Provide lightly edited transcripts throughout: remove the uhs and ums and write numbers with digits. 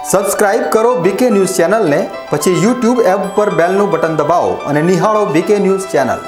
Subscribe કરો બીકે news ચેનલને, પછી YouTube એપ પર બેલનું બટન દબાવો અને નિહાળો બીકે ન્યૂઝ ચેનલ।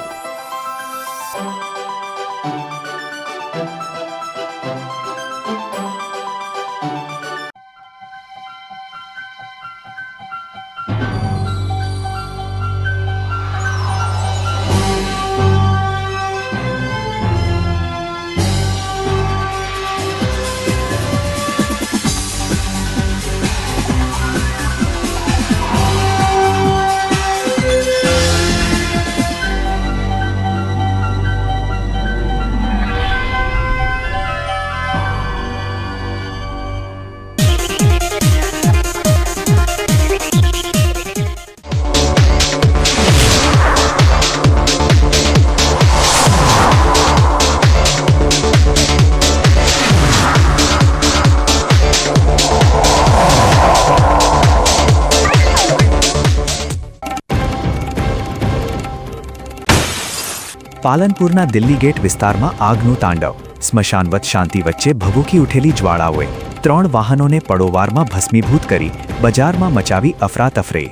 પાલનપુરના દિલ્હી ગેટ વિસ્તારમાં આગનું તાંડવ। સ્મશાનવત શાંતિ વચ્ચે ભભૂકી ઉઠેલી જ્વાળાઓએ 3 વાહનોને પળોવારમાં ભસ્મીભૂત કરી બજારમાં મચાવી અફરાતફરી।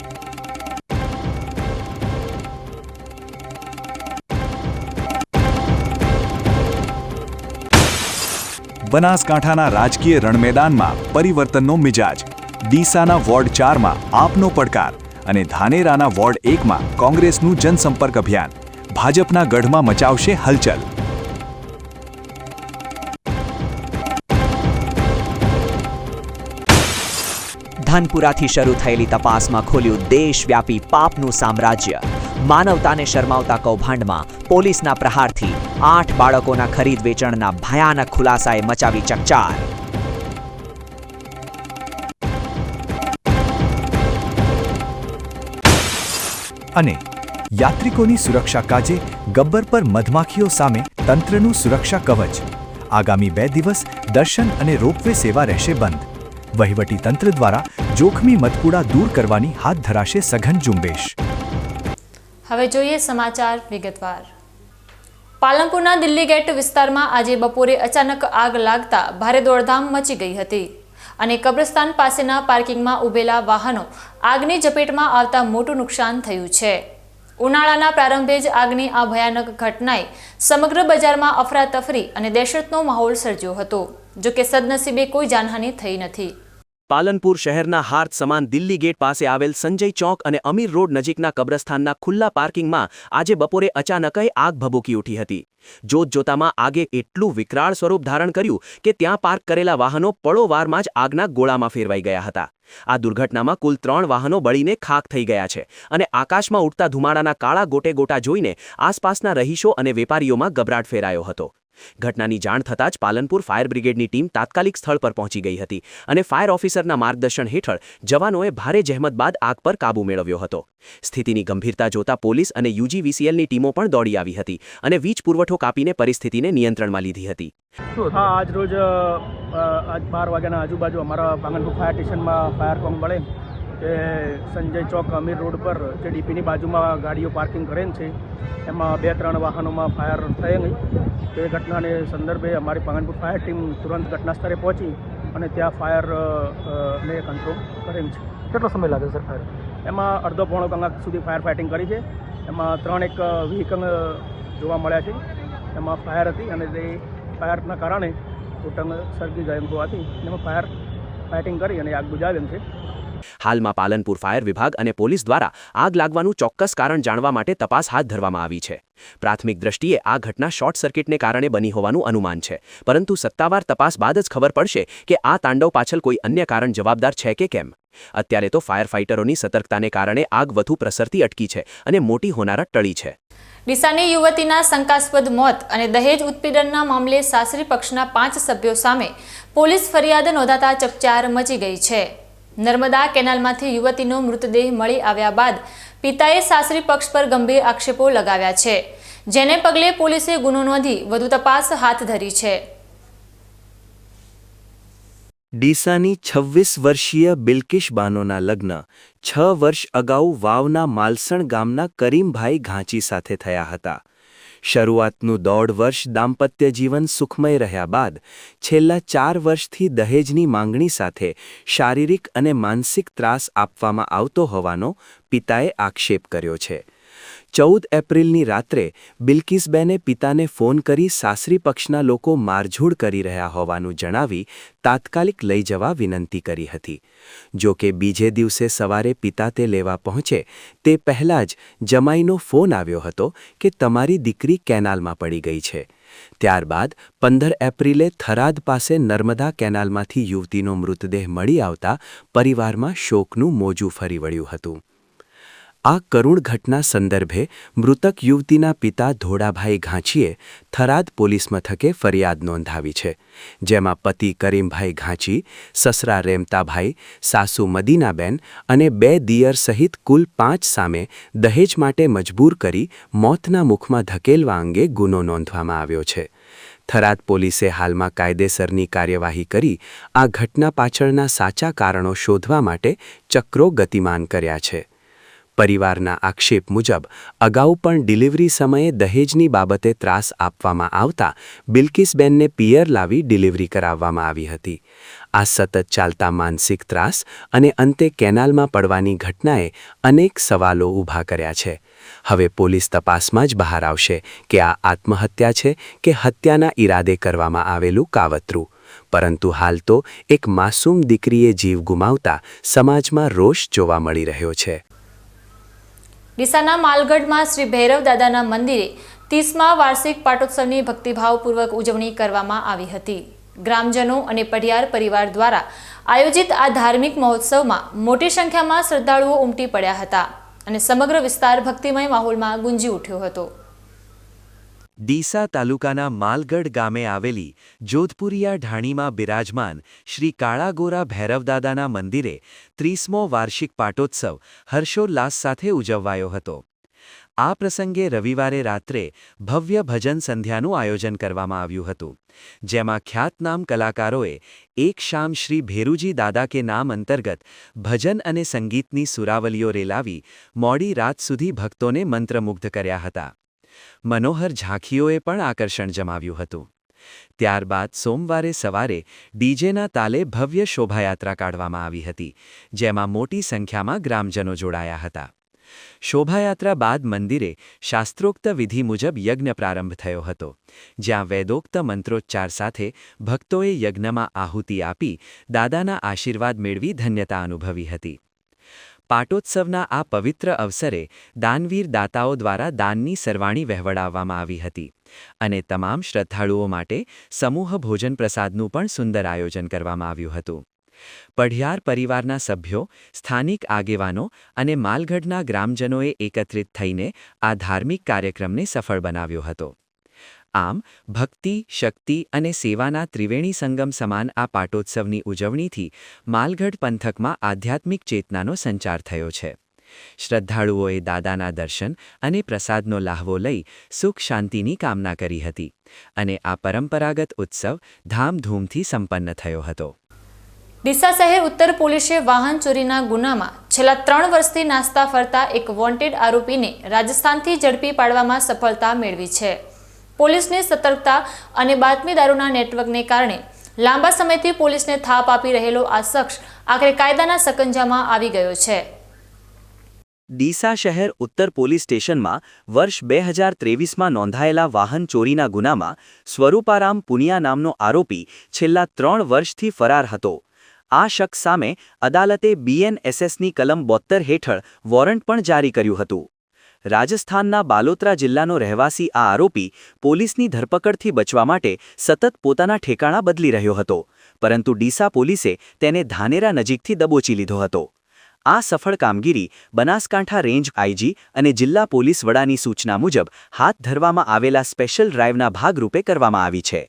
બનાસકાંઠાના રાજકીય રણમેદાનમાં પરિવર્તનનો મિજાજ। ડીસાના વોર્ડ 4માં આપનો પડકાર અને ધાનેરાના વોર્ડ 1માં કોંગ્રેસનું જનસંપર્ક અભિયાન ભાજપના ગઢમાં મચાવશે હલચલ। ધનપુરાથી શરૂ થયેલી તપાસમાં ખોલ્યું દેશવ્યાપી પાપનું સામ્રાજ્ય। માનવતાને શરમાવતા કૌભાંડમાં પોલીસના પ્રહારથી 8 બાળકોના ખરીદ વેચાણના ભયાનક ખુલાસાએ મચાવી ચકચાર। અને યાત્રિકોની સુરક્ષા કાજે ગબ્બર પર મધમાખીઓ સામે તંત્રનું સુરક્ષા કવચ। આગામી 2 દિવસ દર્શન અને રોપવે સેવા રહેશે બંધ। વહીવટી તંત્ર દ્વારા જોખમી મધપુડા દૂર કરવાની હાથ ધરાશે સઘન ઝુંબેશ। હવે જોઈએ સમાચાર વિગતવાર। પાલનપુરના દિલ્હી ગેટ વિસ્તારમાં આજે બપોરે અચાનક આગ લાગતા ભારે દોડધામ મચી ગઈ હતી અને કબ્રસ્તાન પાસેના પાર્કિંગમાં ઊભેલા વાહનો આગની ઝપેટમાં આવતા મોટું નુકસાન થયું છે। ઉનાળાના પ્રારંભે જ આગની આ ભયાનક ઘટનાએ સમગ્ર બજારમાં અફરાતફરી અને દહેશતનો માહોલ સર્જ્યો હતો। જો કે સદનસીબે કોઈ જાનહાનિ થઈ નથી। પાલનપુર શહેરના હાર્દ સમાન દિલ્હી ગેટ પાસે આવેલ સંજય ચોક અને અમીર રોડ નજીકના કબ્રસ્તાનના ખુલ્લા પાર્કિંગમાં આજે બપોરે અચાનક આગ ભભૂકી ઉઠી હતી। જોતજોતામાં આગે એટલું વિકરાળ સ્વરૂપ ધારણ કર્યું કે ત્યાં પાર્ક કરેલા વાહનો પળોવારમાં જ આગના ગોળામાં ફેરવાઈ ગયા હતા। આ દુર્ઘટનામાં કુલ 3 વાહનો બળીને ખાખ થઈ ગયા છે અને આકાશમાં ઉડતા ધુમાડાના કાળા ગોટે-ગોટા જોઈને આસપાસના રહીશો અને વેપારીઓમાં ગભરાટ ફેરાયો હતો। ઘટનાની જાણ થતાં જ પાલનપુર ફાયર બ્રિગેડની ટીમ તાત્કાલિક સ્થળ પર પહોંચી ગઈ હતી અને ફાયર ઓફિસરના માર્ગદર્શન હેઠળ જવાનોએ ભારે જહેમત બાદ આગ પર કાબૂ મેળવ્યો હતો। સ્થિતિની ગંભીરતા જોતા પોલીસ અને યુજીવીસીએલની ટીમો પણ દોડી આવી હતી અને વીજ પુરવઠો કાપીને પરિસ્થિતિને નિયંત્રણમાં લીધી હતી। હા, આજ રોજ આજ 12 વાગ્યાના આજુબાજુ અમારા પાલનપુર ફાયર સ્ટેશનમાં ફાયર કોમ મળે કે સંજય ચોક અમીર રોડ પર જે ડીપીની બાજુમાં ગાડીઓ પાર્કિંગ કરેલ છે એમાં 2-3 વાહનોમાં ફાયર થયેલી। તે ઘટનાને સંદર્ભે અમારી પાલનપુર ફાયર ટીમ તુરંત ઘટના સ્થળે પહોંચી અને ત્યાં ફાયરને કંટ્રોલ કરેલ છે। કેટલો સમય લાગે સર ફાયર? એમાં અડધો પોણો કલાક સુધી ફાયર ફાઇટિંગ કરી છે। એમાં 3 વ્હીકલ જોવા મળ્યા છે। એમાં ફાયર હતી અને તે ફાયરના કારણે ટોટલ સળગી ગયેલ હોવાથી એમાં ફાયર ફાઇટિંગ કરી અને આગ બુઝાવેલ છે। હાલમાં પાલનપુર ફાયર વિભાગ અને પોલીસ દ્વારા આગ લાગવાનું ચોક્કસ કારણ જાણવા માટે તપાસ હાથ ધરવામાં આવી છે। પ્રાથમિક દ્રષ્ટિએ આ ઘટના શોર્ટ સર્કિટને કારણે બની હોવાનું અનુમાન છે, પરંતુ સત્તાવાર તપાસ બાદ જ ખબર પડશે કે આ તાંડવ પાછળ કોઈ અન્ય કારણ જવાબદાર છે કે કેમ। અત્યારે તો ફાયર ફાઇટરોની સતર્કતાને કારણે આગ વધુ પ્રસરતી અટકી છે અને મોટી હોનારત ટળી છે। ડીસાની યુવતીના શંકાસ્પદ મોત અને દહેજ ઉત્પીડનના મામલે સાસરી પક્ષના 5 સભ્યો સામે પોલીસ ફરિયાદ નોંધાતા ચકચાર મચી ગઈ છે। નર્મદા કેનાલમાંથી યુવતીનો મૃતદેહ મળી આવ્યા બાદ પિતાએ સાસરી પક્ષ પર ગંભીર આક્ષેપો લગાવ્યા છે, જેને પગલે પોલીસે ગુનો નોંધી વધુ તપાસ હાથ ધરી છે। ડીસાની 26 વર્ષીય બિલ્કિશ બાનોના લગ્ન 6 વર્ષ અગાઉ વાવના માલસણ ગામના કરીમભાઈ ઘાંચી સાથે થયા હતા। શરૂઆતનું 1.5 વર્ષ દાંપત્ય જીવન સુખમય રહ્યા બાદ છેલ્લા 4 વર્ષથી દહેજની માંગણી સાથે શારીરિક અને માનસિક ત્રાસ આપવામાં આવતો હોવાનો પિતાએ આક્ષેપ કર્યો છે. 14 એપ્રિલની રાત્રે બિલ્કિસબેને પિતાને ફોન કરી સાસરી પક્ષના લોકો મારઝૂડ કરી રહ્યા હોવાનું જણાવી તાત્કાલિક લઈ જવા વિનંતી કરી હતી. જો કે બીજે દિવસે સવારે પિતા તે લેવા પહોંચે તે પહેલાં જ જમાઈનો ફોન આવ્યો હતો કે તમારી દીકરી કેનાલમાં પડી ગઈ છે. ત્યારબાદ 15 એપ્રિલે થરાદ પાસે નર્મદા કેનાલમાંથી યુવતીનો મૃતદેહ મળી આવતા પરિવારમાં શોકનું મોજું ફરી વળ્યું હતું. આ કરુણ ઘટના સંદર્ભે મૃતક યુવતીના પિતા ધોડાભાઈ ઘાંચીએ થરાદ પોલીસ મથકે ફરિયાદ નોંધાવી છે, જેમાં પતિ કરીમભાઈ ઘાંચી, સસરા રેમતાભાઈ, સાસુ મદીનાબેન અને 2 દિયર સહિત કુલ 5 સામે દહેજ માટે મજબૂર કરી મોતના મુખમાં ધકેલવા અંગે ગુનો નોંધવામાં આવ્યો છે. થરાદ પોલીસે હાલમાં કાયદેસરની કાર્યવાહી કરી આ ઘટના પાછળના સાચા કારણો શોધવા માટે ચક્રો ગતિમાન કર્યા છે. પરિવારના આક્ષેપ મુજબ અગાઉ પણ ડિલિવરી સમયે દહેજની બાબતે ત્રાસ આપવામાં આવતા બિલ્કિસબેનને પિયર લાવી ડિલિવરી કરાવવામાં આવી હતી. આ સતત ચાલતા માનસિક ત્રાસ અને અંતે કેનાલમાં પડવાની ઘટનાએ અનેક સવાલો ઊભા કર્યા છે. હવે પોલીસ તપાસમાં જ બહાર આવશે કે આ આત્મહત્યા છે કે હત્યાના ઈરાદે કરવામાં આવેલું કાવતરું. પરંતુ હાલ તો એક માસૂમ દીકરીએ જીવ ગુમાવતા સમાજમાં રોષ જોવા મળી રહ્યો છે. ડીસાના માલગઢમાં શ્રી ભૈરવ દાદાના મંદિરે 30મા વાર્ષિક પાટોત્સવની ભક્તિભાવપૂર્વક ઉજવણી કરવામાં આવી હતી. ગ્રામજનો અને પઢિયાર પરિવાર દ્વારા આયોજિત આ ધાર્મિક મહોત્સવમાં મોટી સંખ્યામાં શ્રદ્ધાળુઓ ઉમટી પડ્યા હતા અને સમગ્ર વિસ્તાર ભક્તિમય માહોલમાં ગુંજી ઉઠ્યો હતો. ડીસા તાલુકાના માલગઢ ગામે આવેલી જોધપુરિયા ઢાણીમાં બિરાજમાન શ્રી કાળાગોરા ભૈરવદાદાના મંદિરે 30મો વાર્ષિક પાટોત્સવ હર્ષોલ્લાસ સાથે ઉજવાયો હતો. આ પ્રસંગે રવિવારે રાત્રે ભવ્ય ભજન સંધ્યાનું આયોજન કરવામાં આવ્યું હતું, જેમાં ખ્યાતનામ કલાકારોએ એક શામ શ્રી ભેરુજી દાદા કે નામ અંતર્ગત ભજન અને સંગીતની સુરાવલીઓ રેલાવી મોડી રાત સુધી ભક્તોને મંત્રમુગ્ધ કર્યા હતા. મનોહર ઝાંખીઓએ પણ આકર્ષણ જમાવ્યું હતું. ત્યારબાદ સોમવારે સવારે ડીજેના તાલે ભવ્ય શોભાયાત્રા કાઢવામાં આવી હતી, જેમાં મોટી સંખ્યામાં ગ્રામજનો જોડાયા હતા. શોભાયાત્રા બાદ મંદિરે શાસ્ત્રોક્ત વિધિ મુજબ યજ્ઞ પ્રારંભ થયો હતો, જ્યાં વેદોક્ત મંત્રોચ્ચાર સાથે ભક્તોએ યજ્ઞમાં આહુતિ આપી દાદાના આશીર્વાદ મેળવી ધન્યતા અનુભવી હતી. પાટોત્સવના આ પવિત્ર અવસરે દાનવીર દાતાઓ દ્વારા દાનની સરવાણી વહેવડાવવામાં આવી હતી અને તમામ શ્રદ્ધાળુઓ માટે સમૂહ ભોજન પ્રસાદનું પણ સુંદર આયોજન કરવામાં આવ્યું હતું. પઢિયાર પરિવારના સભ્યો, સ્થાનિક આગેવાનો અને માલગઢના ગ્રામજનોએ એકત્રિત થઈને આ ધાર્મિક કાર્યક્રમને સફળ બનાવ્યો હતો. આમ ભક્તિ, શક્તિ અને સેવાના ત્રિવેણી સંગમ સમાન આ પાટોત્સવની ઉજવણીથી માલગઢ પંથકમાં આધ્યાત્મિક ચેતનાનો સંચાર થયો છે. શ્રદ્ધાળુઓએ દાદાના દર્શન અને પ્રસાદનો લાહવો લઈ સુખ શાંતિની કામના કરી હતી અને આ પરંપરાગત ઉત્સવ ધામધૂમથી સંપન્ન થયો હતો. ડીસા શહેર ઉત્તર પોલીસે વાહન ચોરીના ગુનામાં છેલ્લા 3 વર્ષથી નાસ્તા ફરતા એક વોન્ટેડ આરોપીને રાજસ્થાનથી ઝડપી પાડવામાં સફળતા મેળવી છે. પોલીસની સતર્કતા અને બાતમીદારોના નેટવર્કને કારણે લાંબા સમયથી પોલીસને થાપ આપી રહેલો આ શખ્સ આખરે કાયદાના સકંજામાં આવી ગયો છે. ડીસા શહેર ઉત્તર પોલીસ સ્ટેશનમાં વર્ષ 2023માં નોંધાયેલા વાહન ચોરીના ગુનામાં સ્વરૂપારામ પુનિયા નામનો આરોપી છેલ્લા 3 વર્ષથી ફરાર હતો. આ શખ્સ સામે અદાલતે BNSSની કલમ 72 હેઠળ વોરંટ પણ જારી કર્યું હતું. રાજસ્થાનના બાલોતરા જિલ્લાનો રહેવાસી આ આરોપી પોલીસની ધરપકડથી બચવા માટે સતત પોતાના ઠેકાણા બદલી રહ્યો હતો, પરંતુ ડીસા પોલીસે તેને ધાનેરા નજીકથી દબોચી લીધો હતો. આ સફળ કામગીરી બનાસકાંઠા રેન્જ IG અને જિલ્લા પોલીસ વડાની સૂચના મુજબ હાથ ધરવામાં આવેલા સ્પેશિયલ ડ્રાઇવના ભાગરૂપે કરવામાં આવી છે.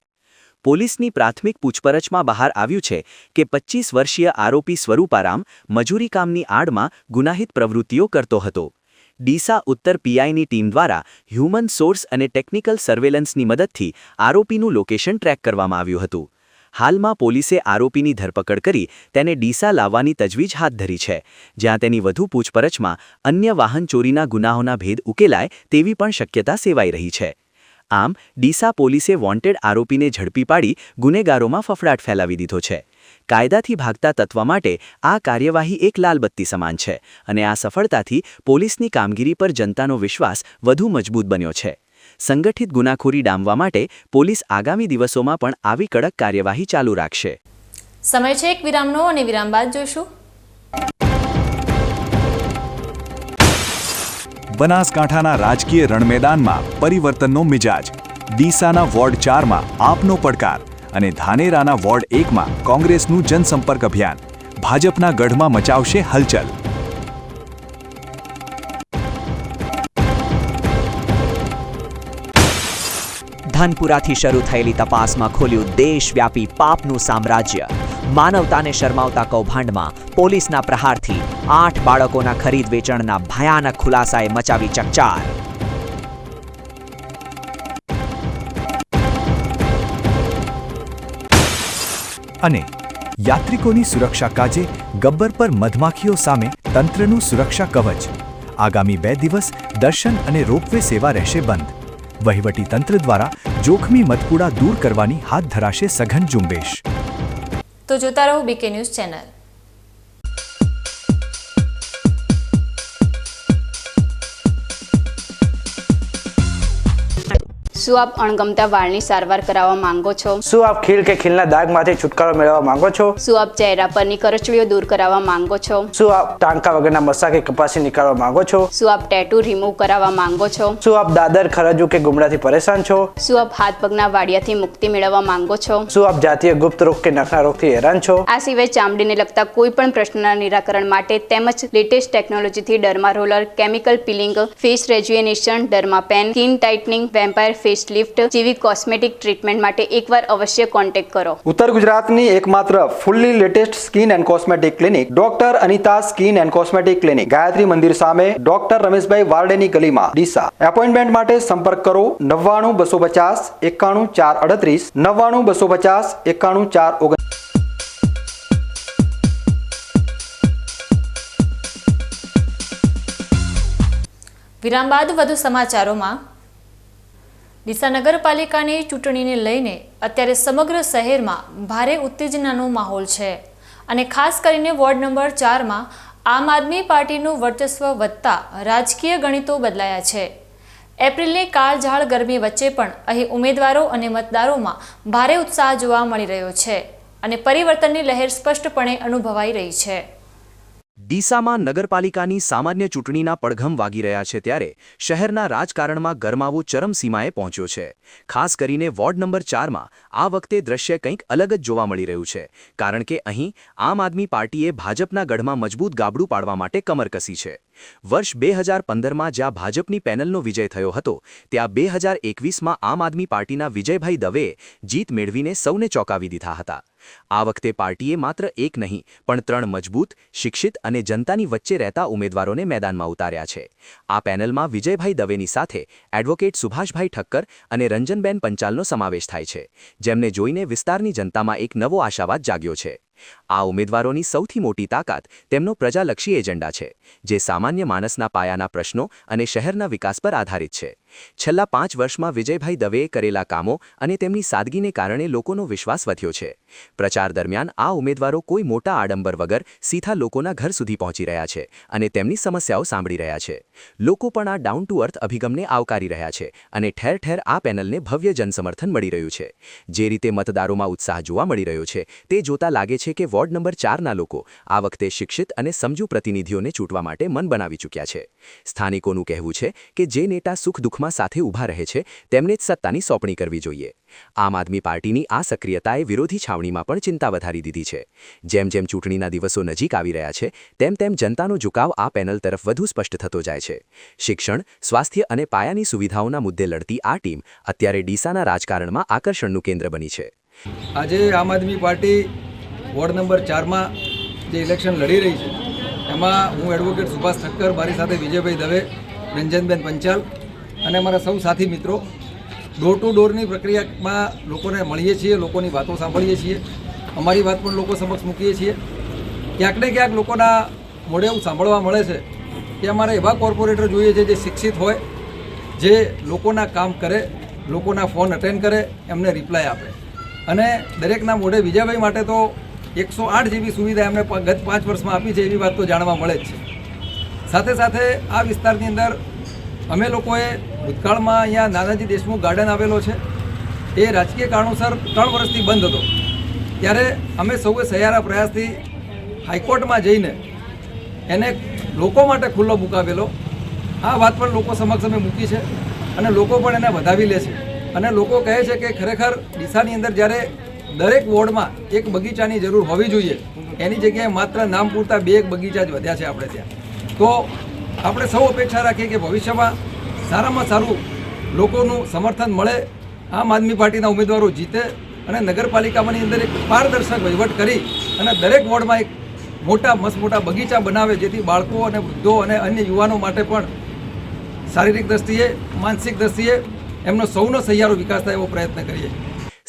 પોલીસની પ્રાથમિક પૂછપરછમાં બહાર આવ્યું છે કે 25 વર્ષીય આરોપી સ્વરૂપારામ મજૂરી કામની આડમાં ગુનાહિત પ્રવૃત્તિઓ કરતો હતો. ડીસા ઉત્તર PIની ટીમ દ્વારા હ્યુમન સોર્સ અને ટેકનિકલ સર્વેલન્સની મદદથી આરોપીનું લોકેશન ટ્રેક કરવામાં આવ્યું હતું. હાલમાં પોલીસે આરોપીની ધરપકડ કરી તેને ડીસા લાવવાની તજવીજ હાથ ધરી છે, જ્યાં તેની વધુ પૂછપરછમાં અન્ય વાહન ચોરીના ગુનાહોના ભેદ ઉકેલાય તેવી પણ શક્યતા સેવાઈ રહી છે. આમ ડીસા પોલીસે વોન્ટેડ આરોપીને ઝડપી પાડી ગુનેગારોમાં ફફડાટ ફેલાવી દીધો છે. કાયદાથી ભાગતા તત્વ માટે આ કાર્યવાહી એક લાલબત્તી સમાન છે અને આ સફળતાથી પોલીસની કામગીરી પર જનતાનો વિશ્વાસ વધુ મજબૂત બન્યો છે. સંગઠિત ગુનાખોરી ડામવા માટે પોલીસ આગામી દિવસોમાં પણ આવી કડક કાર્યવાહી ચાલુ રાખશે. સમય છે એક વિરામનો અને વિરામ બાદ જોઈશું બનાસકાંઠાના રાજકીય રણમેદાનમાં પરિવર્તનનો મિજાજ. ડીસાના વોર્ડ 4માં આપનો પડકાર અને ધાનેરાના વોર્ડ 1માં કોંગ્રેસનું જનસંપર્ક અભિયાન ભાજપના ગઢમાં મચાવશે હલચલ. ધનપુરાથી શરૂ થયેલી તપાસમાં ખોલ્યું દેશવ્યાપી પાપનું સામ્રાજ્ય. માનવતાને શરમાવતા કૌભાંડમાં પોલીસના પ્રહારથી 8 બાળકોના ખરીદ વેચાણના ભયાનક ખુલાસાએ મચાવી ચકચાર. અને યાત્રિકોની સુરક્ષા કાજે ગબ્બર પર મધમાખીઓ સામે તંત્રનું સુરક્ષા કવચ. આગામી 2 દિવસ દર્શન અને રોપવે સેવા રહેશે બંધ. વહીવટી તંત્ર દ્વારા જોખમી મધપુડા દૂર કરવાની હાથ ધરાશે સઘન ઝુંબેશ. તો જોતા રહો બીકે ન્યૂઝ ચેનલ. શું આપ અણગમતા વાળની સારવાર કરાવવા માંગો છો? શું આપ ખીલ કે ખીલના દાગમાંથી છુટકારો મેળવવા માંગો છો? શું આપ ચહેરા પરની કરચલીઓ દૂર કરાવવા માંગો છો? શું આપ ટાંકા વગરના મસા કે કપાસી નીકાળવા માંગો છો? શું આપ ટેટુ રિમૂવ કરાવવા માંગો છો? શું આપ દાદર ખરજુ કે ગુમડાથી પરેશાન છો? શું આપ હાથ પગના વાડિયાથી મુક્તિ મેળવવા માંગો છો? શું આપ જાતીય ગુપ્ત રોગ કે નખના રોગથી હેરાન છો? આ સિવાય ચામડીને લગતા કોઈ પણ પ્રશ્નના નિરાકરણ માટે તેમજ લેટેસ્ટ ટેકનોલોજીથી derma roller, chemical peeling, face rejuvenation, derma pen, skin tightening, vampire face lift જેવી કોસ્મેટિક ટ્રીટમેન્ટ માટે એકવાર અવશ્ય કોન્ટેક્ટ કરો. ઉત્તર ગુજરાતની એકમાત્ર fully latest skin and cosmetic clinic doctor Anita skin and cosmetic clinic, Gayatri Mandir સામે, ડોક્ટર રમેશભાઈ વારડેની ગલીમાં, ડીસા. એપોઇન્ટમેન્ટ માટે સંપર્ક કરો 99 250 91 438 99 250 91 439. વિરામ બાદ વધુ સમાચારોમાં. ડીસા નગરપાલિકાની ચૂંટણીને લઈને અત્યારે સમગ્ર શહેરમાં ભારે ઉત્તેજનાનો માહોલ છે અને ખાસ કરીને વોર્ડ નંબર 4માં આમ આદમી પાર્ટીનું વર્ચસ્વ વધતા રાજકીય ગણિતો બદલાયા છે. એપ્રિલની કાળઝાળ ગરમી વચ્ચે પણ અહીં ઉમેદવારો અને મતદારોમાં ભારે ઉત્સાહ જોવા મળી રહ્યો છે અને પરિવર્તનની લહેર સ્પષ્ટપણે અનુભવાઈ રહી છે. ડીસામાં નગરપાલિકાની સામાન્ય ચૂંટણીના પડઘમ વાગી રહ્યા છે ત્યારે શહેરના રાજકારણમાં ગરમાવો ચરમસીમાએ પહોંચ્યો છે. ખાસ કરીને વોર્ડ નંબર 4માં આ વખતે દ્રશ્ય કંઈક અલગ જ જોવા મળી રહ્યું છે, કારણ કે અહીં આમ આદમી પાર્ટીએ ભાજપના ગઢમાં મજબૂત ગાબડું પાડવા માટે કમર કસી છે. વર્ષ 2015માં જ્યાં ભાજપની પેનલનો વિજય થયો હતો, ત્યાં 2021માં આમ આદમી પાર્ટીના વિજયભાઈ દવેએ જીત મેળવીને સૌને ચોંકાવી દીધા હતા. આ વખતે પાર્ટીએ માત્ર એક નહીં પણ 3 મજબૂત, શિક્ષિત અને જનતાની વચ્ચે રહેતા ઉમેદવારોને મેદાનમાં ઉતાર્યા છે. આ પેનલમાં વિજયભાઈ દવેની સાથે એડવોકેટ સુભાષભાઈ ઠક્કર અને રંજનબેન પંચાલનો સમાવેશ થાય છે, જેમને જોઈને વિસ્તારની જનતામાં એક નવો આશાવાદ જાગ્યો છે. આ ઉમેદવારોની સૌથી મોટી તાકાત તેમનો પ્રજાલક્ષી એજન્ડા છે, જે સામાન્ય માણસના પાયાના પ્રશ્નો અને શહેરના વિકાસ પર આધારિત છે. છેલ્લા 5 વર્ષમાં વિજયભાઈ દવેએ કરેલા કામો અને તેમની સાદગીને કારણે લોકોનો વિશ્વાસ વધ્યો છે. પ્રચાર દરમિયાન આ ઉમેદવારો કોઈ મોટા આડંબર વગર સીધા લોકોના ઘર સુધી પહોંચી રહ્યા છે અને તેમની સમસ્યાઓ સાંભળી રહ્યા છે. લોકો પણ આ ડાઉન ટુ અર્થ અભિગમને આવકારી રહ્યા છે અને ઠેર ઠેર આ પેનલને ભવ્ય જનસમર્થન મળી રહ્યું છે. જે રીતે મતદારોમાં ઉત્સાહ જોવા મળી રહ્યો છે, તે જોતા લાગે છે કે વોર્ડ નંબર 4ના લોકો આ વખતે શિક્ષિત અને સમજુ પ્રતિનિધિઓને ચૂંટવા માટે મન બનાવી ચૂક્યા છે. સ્થાનિકોનું કહેવું છે કે જે નેતા સુખ દુઃખમાં સાથે ઊભા રહે છે, તેમને જ સત્તાની સોંપણી કરવી જોઈએ. આમ આદમી પાર્ટીની આ સક્રિયતાએ વિરોધી છાવણીમાં પણ ચિંતા વધારી દીધી છે. જેમ જેમ ચૂંટણીના દિવસો નજીક આવી રહ્યા છે, તેમ તેમ જનતાનો ઝુકાવ આ પેનલ તરફ વધુ સ્પષ્ટ થતો જાય છે. શિક્ષણ, સ્વાસ્થ્ય અને પાયાની સુવિધાઓના મુદ્દે લડતી આ ટીમ અત્યારે ડીસાના રાજકારણમાં આકર્ષણનું કેન્દ્ર બની છે. આજે આમ આદમી પાર્ટી વોર્ડ નંબર 4માં જે ઇલેક્શન લડી રહી છે, એમાં હું એડવોકેટ સુભાષ ઠક્કર, મારી સાથે વિજયભાઈ દવે, રંજનબેન પંચાલ અને અમારા સૌ સાથી મિત્રો ડોર ટુ ડોરની પ્રક્રિયામાં લોકોને મળીએ છીએ, લોકોની વાતો સાંભળીએ છીએ, અમારી વાત પણ લોકો સમક્ષ મૂકીએ છીએ. ક્યાંક ને ક્યાંક લોકોના મોઢે એવું સાંભળવા મળે છે કે અમારે એવા કોર્પોરેટર જોઈએ છે જે શિક્ષિત હોય, જે લોકોના કામ કરે લોકોના ફોન અટેન્ડ કરે, એમને રિપ્લાય આપે અને દરેકના મોઢે વિજયભાઈ માટે તો 108 જેવી સુવિધા એમને ગત 5 વર્ષમાં આપી છે એવી વાત તો જાણવા મળે જ છે. સાથે સાથે આ વિસ્તારની અંદર અમે લોકોએ ભૂતકાળમાં અહીંયા નાનાજી દેશમુખ ગાર્ડન આવેલો છે, એ રાજકીય કારણોસર 3 વર્ષથી બંધ હતો. ત્યારે અમે સૌએ સહિયારા પ્રયાસથી હાઈકોર્ટમાં જઈને એને લોકો માટે ખુલ્લો મૂકાવેલો. આ વાત પણ લોકો સમક્ષ અમે મૂકી છે અને લોકો પણ એને વધાવી લે છે અને લોકો કહે છે કે ખરેખર ડીસાની અંદર જ્યારે દરેક વોર્ડમાં એક બગીચાની જરૂર હોવી જોઈએ, એની જગ્યાએ માત્ર નામ પૂરતા 2 બગીચા જ વધ્યા છે આપણે ત્યાં. તો આપણે સૌ અપેક્ષા રાખીએ કે ભવિષ્યમાં સારામાં સારું લોકોનું સમર્થન મળે, આમ આદમી પાર્ટીના ઉમેદવારો જીતે અને નગરપાલિકાની અંદર એક પારદર્શક વહીવટ કરી અને દરેક વોર્ડમાં એક મોટા બગીચા બનાવે, જેથી બાળકો અને વૃદ્ધો અને અન્ય યુવાનો માટે પણ શારીરિક દ્રષ્ટિએ, માનસિક દ્રષ્ટિએ એમનો સૌનો સહિયારો વિકાસ થાય એવો પ્રયત્ન કરીએ.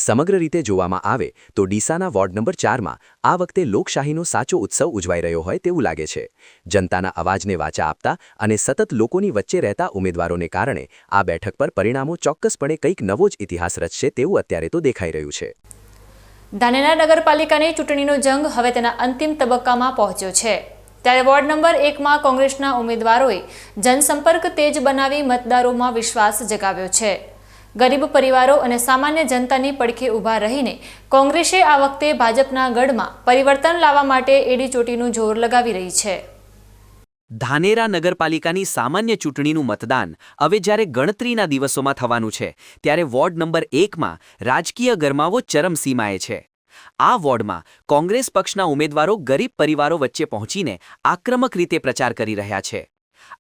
સમગ્ર રીતે જોવામાં આવે તો ડીસાના વોર્ડ નંબર 4માં આ વખતે લોકશાહીનો સાચો ઉત્સવ ઉજવાઈ રહ્યો હોય તેવું લાગે છે. જનતાના અવાજને વાચા આપતા અને સતત લોકોની વચ્ચે રહેતા ઉમેદવારોને કારણે આ બેઠક પર પરિણામો ચોક્કસપણે કંઈક નવો જ ઇતિહાસ રચશે તેવું અત્યારે તો દેખાઈ રહ્યું છે. ધાનેરા નગરપાલિકાની ચૂંટણીનો જંગ હવે તેના અંતિમ તબક્કામાં પહોંચ્યો છે. ત્યારે વોર્ડ નંબર 1માં કોંગ્રેસના ઉમેદવારોએ જનસંપર્ક તેજ બનાવી મતદારોમાં વિશ્વાસ જગાવ્યો છે. ગરીબ પરિવારો અને સામાન્ય જનતાની પડખે ઊભા રહીને કોંગ્રેસે આ વખતે ભાજપના ગઢમાં પરિવર્તન લાવવા માટે એડી ચોટીનું જોર લગાવી રહી છે. ધાનેરા નગરપાલિકાની સામાન્ય ચૂંટણીનું મતદાન હવે જ્યારે ગણતરીના દિવસોમાં થવાનું છે, ત્યારે વોર્ડ નંબર 1માં રાજકીય ગરમાવો ચરમસીમાએ છે. આ વોર્ડમાં કોંગ્રેસ પક્ષના ઉમેદવારો ગરીબ પરિવારો વચ્ચે પહોંચીને આક્રમક રીતે પ્રચાર કરી રહ્યા છે.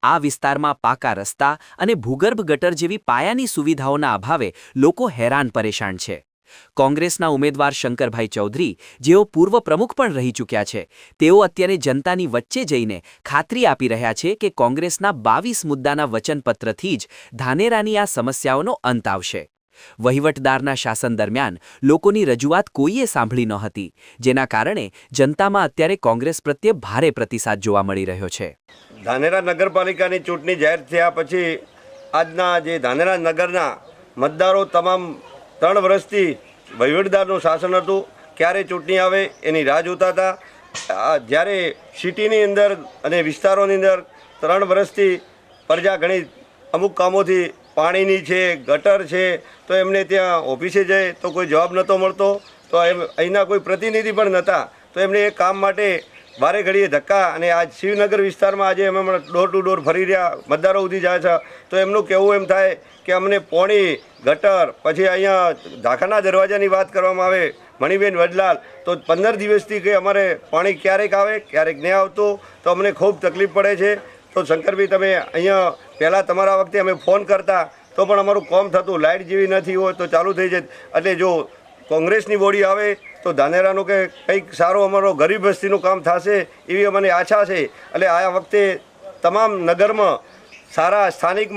આ વિસ્તારમાં પાકા રસ્તા અને ભૂગર્ભ ગટર જેવી પાયાની સુવિધાઓના અભાવે લોકો હેરાન પરેશાન છે. કોંગ્રેસના ઉમેદવાર શંકરભાઈ ચૌધરી, જેઓ પૂર્વ પ્રમુખ પણ રહી ચૂક્યા છે, તેઓ અત્યારે જનતાની વચ્ચે જઈને ખાતરી આપી રહ્યા છે કે કોંગ્રેસના 22 મુદ્દાના વચનપત્રથી જ ધાનેરાની આ સમસ્યાઓનો અંત આવશે. વહીવટદારના શાસન દરમિયાન લોકોની રજૂઆત કોઈએ સાંભળી નહોતી, જેના કારણે જનતામાં અત્યારે કોંગ્રેસ પ્રત્યે ભારે પ્રતિસાદ જોવા મળી રહ્યો છે. ધાનેરા નગરપાલિકાની ચૂંટણી જાહેર થયા પછી આજના જે ધાનેરા નગરના મતદારો તમામ 3 વર્ષથી વહીવટદારનું શાસન હતું, ક્યારે ચૂંટણી આવે એની રાહ જોતા હતા. જ્યારે સિટીની અંદર અને વિસ્તારોની અંદર 3 વર્ષથી પ્રજા ઘણી અમુક કામોથી પાણીની છે, ગટર છે, તો એમને ત્યાં ઓફિસે જાય તો કોઈ જવાબ નહોતો મળતો, તો અહીંના કોઈ પ્રતિનિધિ પણ નહોતા, તો એમને એ કામ માટે વારે ઘડીએ ધક્કા. અને આજ શિવનગર વિસ્તારમાં આજે અમે ડોર ટુ ડોર ફરી રહ્યા, મતદારો સુધી જાય છે, તો એમનું કહેવું એમ થાય કે અમને પાણી, ગટર, પછી અહીંયા ઢાકાના દરવાજાની વાત કરવામાં આવે, મણિબેન વડલાલ, તો 15 દિવસથી કે અમારે પાણી ક્યારેક આવે ક્યારેક નહીં આવતું, તો અમને ખૂબ તકલીફ પડે છે. તો શંકરભાઈ, તમે અહીંયા પહેલાં તમારા વખતે અમે ફોન કરતા તો પણ અમારું કામ થતું, લાઇટ જેવી નથી હોય તો ચાલુ થઈ જાય. એટલે જો કોંગ્રેસની બોડી આવે તો ધાનેરાનું કે કંઈક સારો અમારો ગરીબ વસ્તીનું કામ થશે એવી અમને આશા છે. એટલે આ વખતે તમામ નગરમાં સારા સ્થાનિક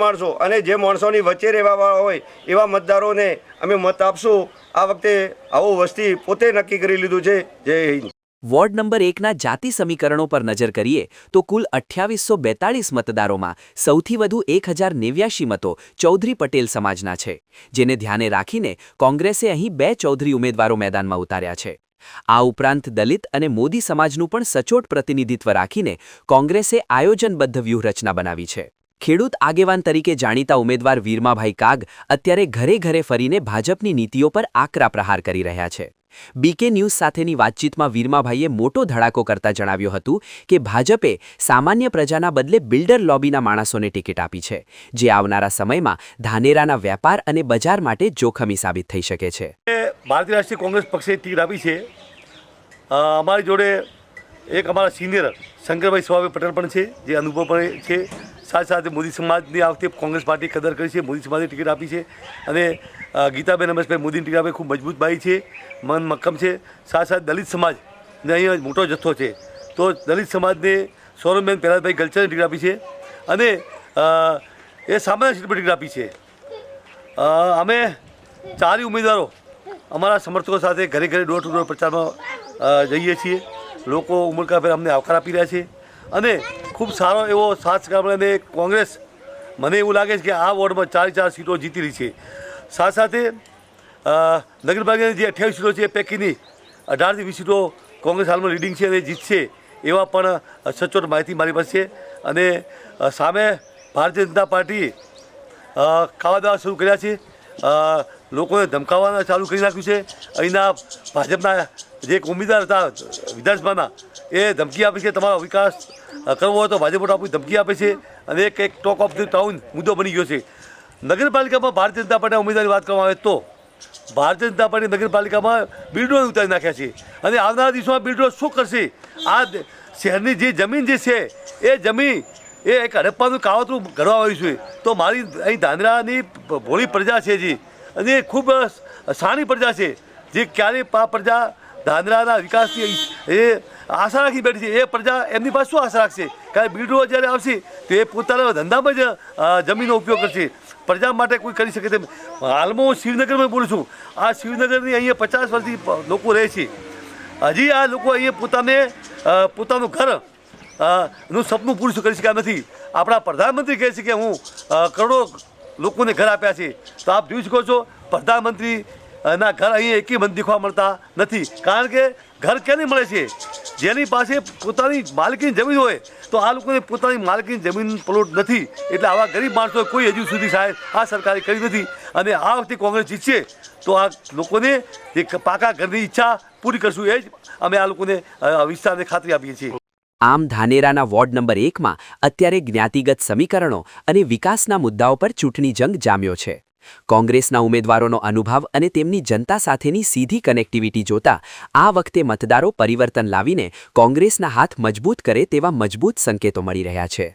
માણસો અને જે માણસોની વચ્ચે રહેવાવાળા હોય એવા મતદારોને અમે મત આપશું. આ વખતે આવું વસ્તી પોતે નક્કી કરી લીધું છે. જય હિન્દ. વોર્ડ નંબર 1ના જાતિ સમીકરણો પર નજર કરીએ તો કુલ 2842 મતદારોમાં સૌથી વધુ 1089 મતો ચૌધરી પટેલ સમાજના છે, જેને ધ્યાને રાખીને કોંગ્રેસે અહીં 2 ચૌધરી ઉમેદવારો મેદાનમાં ઉતાર્યા છે. આ ઉપરાંત દલિત અને મોદી સમાજનું પણ સચોટ પ્રતિનિધિત્વ રાખીને કોંગ્રેસે આયોજનબદ્ધ વ્યૂહરચના બનાવી છે. ખેડૂત આગેવાન તરીકે જાણીતા ઉમેદવાર વીરમાભાઈ કાગ અત્યારે ઘરે ઘરે ફરીને ભાજપની નીતિઓ પર આકરા પ્રહાર કરી રહ્યા છે. બીકે ન્યૂઝ સાથેની વાતચીતમાં વીરમાભાઈએ મોટો ધડાકો કરતા જણાવ્યું હતું કે ભાજપે સામાન્ય પ્રજાના બદલે બિલ્ડર લોબીના માણસોને ટિકિટ આપી છે, જે આવનારા સમયમાં ધાનેરાના વેપાર અને બજાર માટે જોખમી સાબિત થઈ શકે છે. ભારતીય રાષ્ટ્રીય કોંગ્રેસ પક્ષે ટિકિટ આપી છે. અમારી જોડે એક અમારા સિનિયર શંકરભાઈ સ્વામી પટેલ પણ છે, જે અનુભવ પણ છે. સાથે સાથે મોદી સમાજની આ વખતે કોંગ્રેસ પાર્ટી કદર કરી છે, મોદી સમાજની ટિકિટ આપી છે. અને ગીતાબેન રમેશભાઈ મોદીની ટિકિટ આપી, ખૂબ મજબૂત ભાઈ છે, મન મક્કમ છે. સાથે સાથે દલિત સમાજને અહીંયા મોટો જથ્થો છે, તો દલિત સમાજને સૌરભબેન પહેલાભાઈ ગલચરની ટિકિટ આપી છે અને એ સામાન્ય સીટ પર ટિકિટ આપી છે. અમે 4 ઉમેદવારો અમારા સમર્થકો સાથે ઘરે ઘરે ડોર ટુ ડોર પ્રચારમાં જઈએ છીએ. લોકો ઉમળકાભેર અમને આવકાર આપી રહ્યા છે અને ખૂબ સારો એવો સાથ સહકાર મળે. કોંગ્રેસ મને એવું લાગે છે કે આ વોર્ડમાં 4 સીટો જીતી રહી છે. સાથે નગરપાલિકાની જે 28 સીટો છે એ પૈકીની 18 થી 20 સીટો કોંગ્રેસ હાલમાં લીડિંગ છે અને જીતશે એવા પણ સચોટ માહિતી મારી પાસે છે. અને સામે ભારતીય જનતા પાર્ટી ખાવા દાવા શરૂ કર્યા છે, લોકોને ધમકાવવાના ચાલુ કરી નાખ્યું છે. અહીંના ભાજપના જે એક ઉમેદવાર હતા વિધાનસભાના એ ધમકી આપે છે, તમારો વિકાસ કરવો હોય તો ભાજપ વોટ આપવી ધમકી આપે છે અને એક ટોક ઓફ ધ ટાઉન મુદ્દો બની ગયો છે. નગરપાલિકામાં ભારતીય જનતા પાર્ટીના ઉમેદવારની વાત કરવામાં આવે તો ભારતીય જનતા પાર્ટી નગરપાલિકામાં બિલ્ડરો ઉતારી નાખ્યા છે અને આવનારા દિવસોમાં બિલ્ડરો શું કરશે? આ શહેરની જે જમીન જે છે એ જમીન એ એક હડપ્પાનું કાવતરું ઘડવા આવ્યું છે. તો મારી અહીં ધાંધ્રાની ભોળી પ્રજા છે જે, અને ખૂબ સારી પ્રજા છે જે ક્યારેય આ પ્રજા ધાંધ્રાના વિકાસની એ આશા રાખી બેઠી છે. એ પ્રજા એમની પાસે શું આશા રાખશે? કારણ કે બિલ્ડરો જ્યારે આવશે તો એ પોતાના ધંધામાં જ જમીનનો ઉપયોગ કરશે. પ્રજા માટે કોઈ કરી શકે તેમ. હાલમાં હું શિવનગરમાં બોલું છું. આ શિવનગરની અહીંયા 50 વર્ષથી લોકો રહે છે. હજી આ લોકો અહીંયા પોતાનું ઘર નું સપનું પૂરું કરી શક્યા નથી. આપણા પ્રધાનમંત્રી કહે છે કે હું કરોડો લોકોને ઘર આપ્યા છે. તો આપ જોઈ શકો છો પ્રધાનમંત્રીના ઘર અહીંયા એકેય બંધ દેખવા મળતા નથી. કારણ કે ઘર ક્યાંને મળે છે? જેની પાસે પોતાની માલિકીની જમીન હોય. તો આ લોકોને પોતાની માલિકીની જમીન પ્લોટ નથી, એટલે આવા ગરીબ માણસો કોઈ હજુ સુધી સાહેબ આ સરકારે કરી નથી. અને આ વખતે કોંગ્રેસ જીતશે તો આ લોકોને જે પાકા ઘરની ઈચ્છા પૂરી કરશું, એ જ અમે આ લોકોને વિસ્તારને ખાતરી આપીએ છીએ. આમ ધાનેરાના વોર્ડ નંબર 1માં અત્યારે જ્ઞાતિગત સમીકરણો અને વિકાસના મુદ્દાઓ પર ચૂંટણી જંગ જામ્યો છે. કોંગ્રેસના ઉમેદવારોનો અનુભવ અને તેમની જનતા સાથેની સીધી કનેક્ટિવિટી જોતા આ વખતે મતદારો પરિવર્તન લાવીને કોંગ્રેસના હાથ મજબૂત કરે તેવા મજબૂત સંકેતો મળી રહ્યા છે.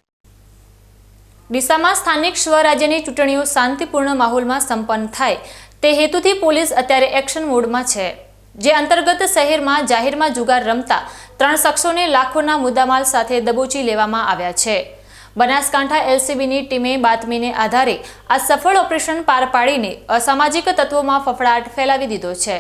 ડીસામાં સ્થાનિક સ્વરાજ્યની ચૂંટણીઓ શાંતિપૂર્ણ માહોલમાં સંપન્ન થાય તે હેતુથી પોલીસ અત્યારે એક્શન મોડમાં છે. જે અંતર્ગત શહેરમાં જાહેરમાં જુગાર રમતા 3 શખ્સોને લાખોના મુદ્દામાલ સાથે દબોચી લેવામાં આવ્યા છે. બનાસકાંઠા એલસીબીની ટીમે બાતમીને આધારે આ સફળ ઓપરેશન પાર પાડીને અસામાજિક તત્વોમાં ફફડાટ ફેલાવી દીધો છે.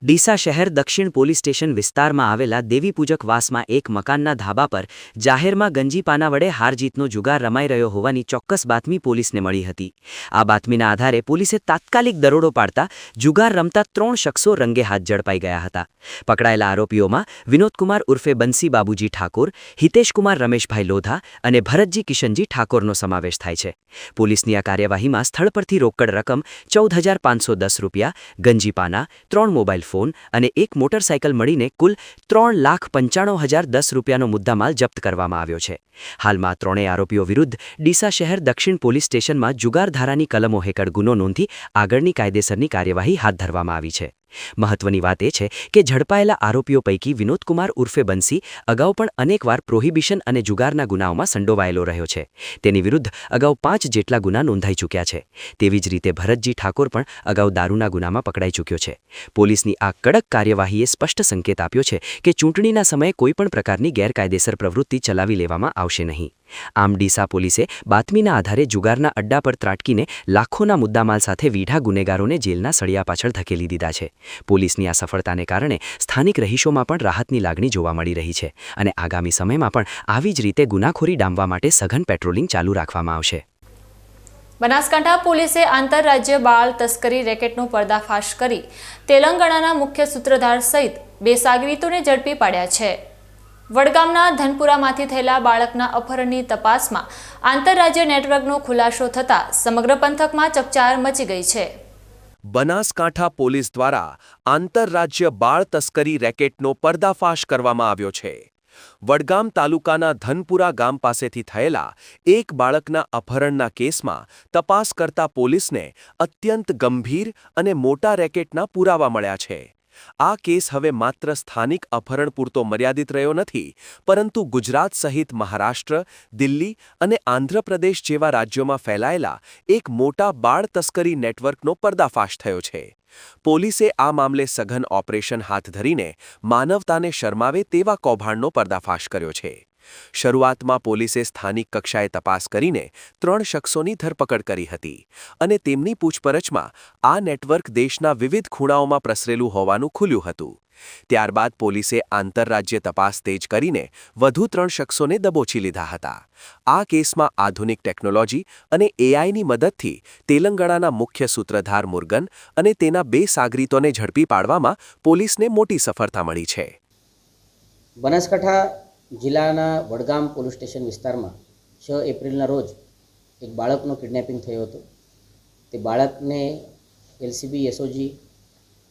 ડીસા શહેર દક્ષિણ પોલીસ સ્ટેશન વિસ્તારમાં આવેલા દેવીપૂજક વાસમાં એક મકાનના ધાબા પર જાહેરમાં ગંજીપાના વડે હારજીતનો જુગાર રમાઈ રહ્યો હોવાની ચોક્કસ બાતમી પોલીસને મળી હતી. આ બાતમીના આધારે પોલીસે તાત્કાલિક દરોડો પાડતા જુગાર રમતા 3 શખ્સો રંગે હાથ ઝડપાઈ ગયા હતા. પકડાયેલા આરોપીઓમાં વિનોદકુમાર ઉર્ફે બંસી બાબુજી ઠાકોર, હિતેશકુમાર રમેશભાઈ લોધા અને ભરતજી કિશનજી ઠાકોરનો સમાવેશ થાય છે. પોલીસની આ કાર્યવાહીમાં સ્થળ પરથી રોકડ રકમ 14,510 રૂપિયા, ગંજીપાના, 3 મોબાઈલ ફોન અને એક મોટરસાયકલ મળીને કુલ 3,95,010 રૂપિયાનો મુદ્દામાલ જપ્ત કરવામાં આવ્યો છે. હાલમાં ત્રણેય આરોપીઓ વિરુદ્ધ ડીસા શહેર દક્ષિણ પોલીસ સ્ટેશનમાં જુગાર ધારાની કલમો હેઠળ ગુનો નોંધી આગળની કાયદેસરની કાર્યવાહી હાથ ધરવામાં આવી છે. મહત્વની વાત એ છે કે ઝડપાયેલા આરોપીઓ પૈકી વિનોદકુમાર ઉર્ફે બંસી અગાઉ પણ અનેકવાર પ્રોહિબિશન અને જુગારના ગુનાઓમાં સંડોવાયેલો રહ્યો છે. તેની વિરુદ્ધ અગાઉ 5 જેટલા ગુના નોંધાઈ ચૂક્યા છે. તેવી જ રીતે ભરતજી ઠાકોર પણ અગાઉ દારૂના ગુનામાં પકડાઈ ચૂક્યો છે. પોલીસની આ કડક કાર્યવાહીએ સ્પષ્ટ સંકેત આપ્યો છે કે ચૂંટણીના સમયે કોઈપણ પ્રકારની ગેરકાયદેસર પ્રવૃત્તિ ચલાવી લેવામાં આવશે નહીં. આમ ડીસા પોલીસે બાતમીના આધારે જુગારના અડ્ડા પર ત્રાટકીને લાખોના મુદ્દામાલ સાથે વીઢા ગુનેગારોને જેલના સળિયા પાછળ ધકેલી દીધા છે. પોલીસની આ સફળતાને કારણે સ્થાનિક રહીશોમાં પણ રાહતની લાગણી જોવા મળી રહી છે અને આગામી સમયમાં પણ આવી જ રીતે ગુનાખોરી ડામવા માટે સઘન પેટ્રોલિંગ ચાલુ રાખવામાં આવશે. બનાસકાંઠા પોલીસે આંતરરાજ્ય બાળ તસ્કરી રેકેટનો પર્દાફાશ કરી તેલંગાણાના મુખ્ય સૂત્રધાર સહિત 2 સાગરીતોને ઝડપી પાડ્યા છે. વડગામના ધનપુરામાંથી થયેલા બાળકના અપહરણની તપાસમાં આંતરરાજ્ય નેટવર્કનો ખુલાસો થતાં સમગ્ર પંથકમાં ચકચાર મચી ગઈ છે. બનાસકાંઠા પોલીસ દ્વારા આંતરરાજ્ય બાળ તસ્કરી રેકેટનો પર્દાફાશ કરવામાં આવ્યો છે. વડગામ તાલુકાના ધનપુરા ગામ પાસેથી થયેલા એક બાળકના અપહરણના કેસમાં તપાસ કરતા પોલીસને અત્યંત ગંભીર અને મોટા રેકેટના પુરાવા મળ્યા છે. આ કેસ હવે માત્ર સ્થાનિક અપહરણ પૂરતો મર્યાદિત રહ્યો નથી, પરંતુ ગુજરાત સહિત મહારાષ્ટ્ર, દિલ્હી અને આંધ્રપ્રદેશ જેવા રાજ્યોમાં ફેલાયેલા એક મોટા બાળ તસ્કરી નેટવર્કનો પર્દાફાશ થયો છે. પોલીસે આ મામલે સઘન ઓપરેશન હાથ ધરીને માનવતાને શરમાવે તેવા કૌભાંડનો પર્દાફાશ કર્યો છે. શરૂઆતમાં પોલીસે સ્થાનિક કક્ષાએ તપાસ કરીને 3 શખ્સોની ધરપકડ કરી હતી અને તેમની પૂછપરછમાં આ નેટવર્ક દેશના વિવિધ ખૂણાઓમાં પ્રસરેલું હોવાનું ખુલ્યું હતું. ત્યારબાદ પોલીસે આંતરરાજ્ય તપાસ તેજ કરીને વધુ 3 શખ્સોને દબોચી લીધા હતા. આ કેસમાં આધુનિક ટેકનોલોજી અને એઆઈની મદદથી તેલંગાણાના મુખ્ય સૂત્રધાર મુર્ગન અને તેના 2 સાગરીતોને ઝડપી પાડવામાં પોલીસને મોટી સફળતા મળી છે. બનાસકાંઠા જિલ્લાના વડગામ પોલીસ સ્ટેશન વિસ્તારમાં 6 એપ્રિલના રોજ એક બાળકનો કિડનેપિંગ થયો હતો. તે બાળકને એલસીબી એસઓજી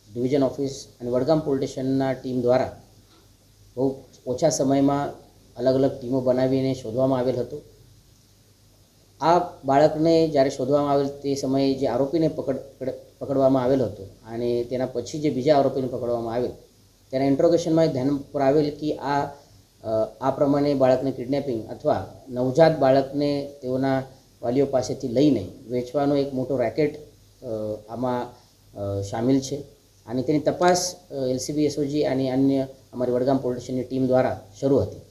ડિવિઝન ઓફિસ અને વડગામ પોલીસ સ્ટેશનના ટીમ દ્વારા બહુ ઓછા સમયમાં અલગ અલગ ટીમો બનાવીને શોધવામાં આવેલ હતું. આ બાળકને જ્યારે શોધવામાં આવેલ તે સમયે જે આરોપીને પકડવામાં આવેલ હતો અને તેના પછી જે બીજા આરોપીને પકડવામાં આવેલ તેના ઇન્ટ્રોગેશનમાં ધ્યાન પર આવેલ કે આ પ્રમાણે બાળકને કિડનેપિંગ અથવા નવજાત બાળકને તેઓના વાલીઓ પાસેથી લઈને વેચવાનો એક મોટો રેકેટ આમાં સામેલ છે અને તેની તપાસ એલસીબી એસઓજી અને અન્ય અમારી વડગામ પોલીસ સ્ટેશનની ટીમ દ્વારા શરૂ હતી.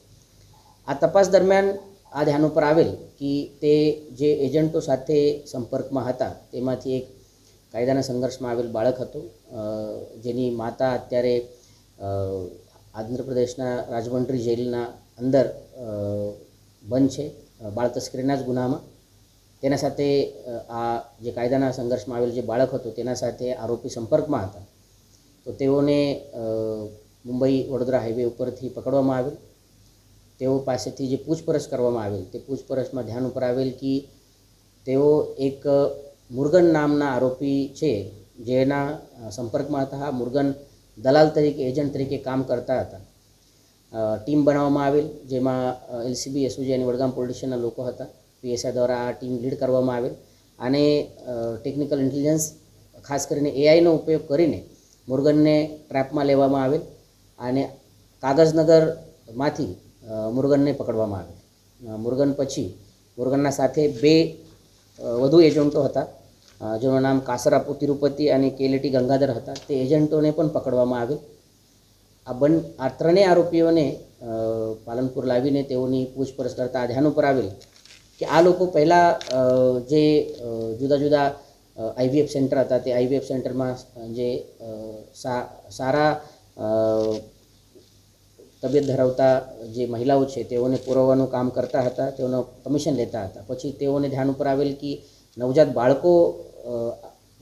આ તપાસ દરમિયાન આ ધ્યાન ઉપર આવેલ કે તે જે એજન્ટો સાથે સંપર્કમાં હતા તેમાંથી એક કાયદાના સંઘર્ષમાં આવેલ બાળક હતું, જેની માતા અત્યારે આંધ્રપ્રદેશના રાજમંડ્રી જેલના અંદર બંધ છે બાળ તસ્કરીના જ ગુનામાં. તેના સાથે આ જે કાયદાના સંઘર્ષમાં આવેલ જે બાળક હતું તેના સાથે આરોપી સંપર્કમાં હતા. તો તેઓને મુંબઈ વડોદરા હાઈવે ઉપરથી પકડવામાં આવેલ. તેઓ પાસેથી જે પૂછપરછ કરવામાં આવેલ તે પૂછપરછમાં ધ્યાન ઉપર આવેલ કે તેઓ એક મુર્ગન નામના આરોપી છે જેના સંપર્કમાં હતા. આ મુર્ગન દલાલ તરીકે એજન્ટ તરીકે કામ કરતા હતા. ટીમ બનાવવામાં આવેલ જેમાં એલસીબી એસઓજી અને વડગામ પોલીસ સ્ટેશનના લોકો હતા. પીએસઆઈ દ્વારા આ ટીમ લીડ કરવામાં આવેલ અને ટેકનિકલ ઇન્ટેલિજન્સ ખાસ કરીને એઆઈનો ઉપયોગ કરીને મુર્ગનને ટ્રેપમાં લેવામાં આવેલ અને કાગઝનગરમાંથી મુર્ગનને પકડવામાં આવેલ. મુર્ગન પછી મુર્ગનના સાથે 2 વધુ એજન્ટો હતા જેનું નામ કાસરાપુ તિરુપતિ અને કેલેટી ગંગાધર હતા. તે એજન્ટોને પણ પકડવામાં આવેલ. આ ત્રણેય આરોપીઓને પાલનપુર લાવીને તેઓની પૂછપરછ કરતા ધ્યાન ઉપર આવેલ કે આ લોકો પહેલાં જે જુદા જુદા આઈવીએફ સેન્ટર હતા તે આઈવીએફ સેન્ટરમાં જે સારા તબિયત ધરાવતા જે મહિલાઓ છે તેઓને પુરવવાનું કામ કરતા હતા, તેઓનો કમિશન લેતા હતા. પછી તેઓને ધ્યાન ઉપર આવેલ કે નવજાત બાળકો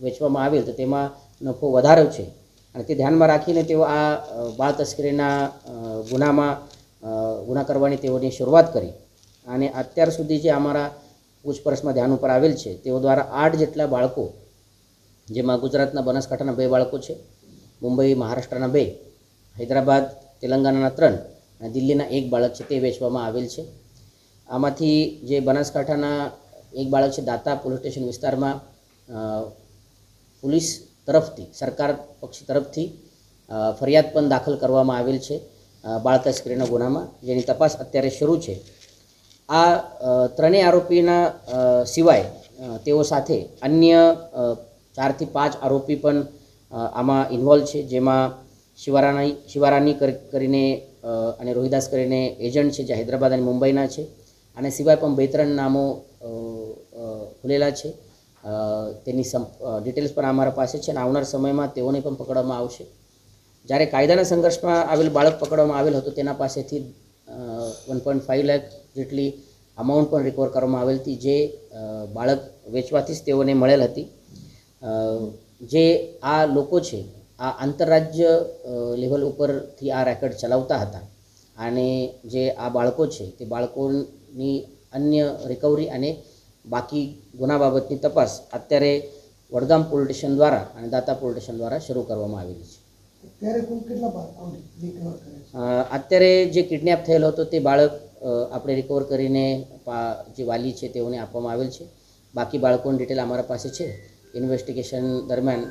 વેચવામાં આવેલ તો તેમાં નફો વધારે છે અને તે ધ્યાનમાં રાખીને તેઓ આ બાળ તસ્કરીના ગુના કરવાની તેઓની શરૂઆત કરી. અને અત્યાર સુધી જે અમારા પૂછપરછમાં ધ્યાન ઉપર આવેલ છે તેઓ દ્વારા 8 જેટલા બાળકો, જેમાં ગુજરાતના બનાસકાંઠાના 2 બાળકો છે, મુંબઈ મહારાષ્ટ્રના 2, હૈદરાબાદ તેલંગાણાના 3 અને દિલ્હીના 1 બાળક છે તે વેચવામાં આવેલ છે. આમાંથી જે બનાસકાંઠાના 1 બાળક છે દાતા પોલીસ સ્ટેશન વિસ્તારમાં પોલીસ તરફથી, સરકાર પક્ષ તરફથી ફરિયાદ પણ દાખલ કરવામાં આવેલ છે બાળ તસ્કરીના ગુનામાં, જેની તપાસ અત્યારે શરૂ છે. આ ત્રણેય આરોપીના સિવાય તેઓ સાથે અન્ય 4 થી 5 આરોપી પણ આમાં ઇન્વોલ્વ છે, જેમાં શિવારાની કરીને અને રોહિદાસ કરીને એજન્ટ છે જે હૈદરાબાદ અને મુંબઈના છે. અને સિવાય પણ 2-3 નામો ખુલેલા છે. તેની ડિટેલ્સ પણ અમારા પાસે છે અને આવનાર સમયમાં તેઓને પણ પકડવામાં આવશે. જ્યારે કાયદાના સંઘર્ષમાં આવેલ બાળક પકડવામાં આવેલ હતો તેના પાસેથી 1.5 લાખ જેટલી અમાઉન્ટ પણ રિકવર કરવામાં આવેલ હતી, જે બાળક વેચવાથી જ તેઓને મળેલ હતી. જે આ લોકો છે આ આંતરરાજ્ય લેવલ ઉપરથી આ રેકેટ ચલાવતા હતા અને જે આ બાળકો છે તે બાળકોની અન્ય રિકવરી અને બાકી ગુના બાબતની તપાસ અત્યારે વડગામ પોલીસ સ્ટેશન દ્વારા અને દાતા પોલીસ સ્ટેશન દ્વારા શરૂ કરવામાં આવેલી છે. અત્યારે જે કિડનેપ થયેલો હતો તે બાળક આપણે રિકવર કરીને જે વાલી છે તેઓને આપવામાં આવેલ છે. બાકી બાળકોની ડિટેલ અમારા પાસે છે. ઇન્વેસ્ટિગેશન દરમિયાન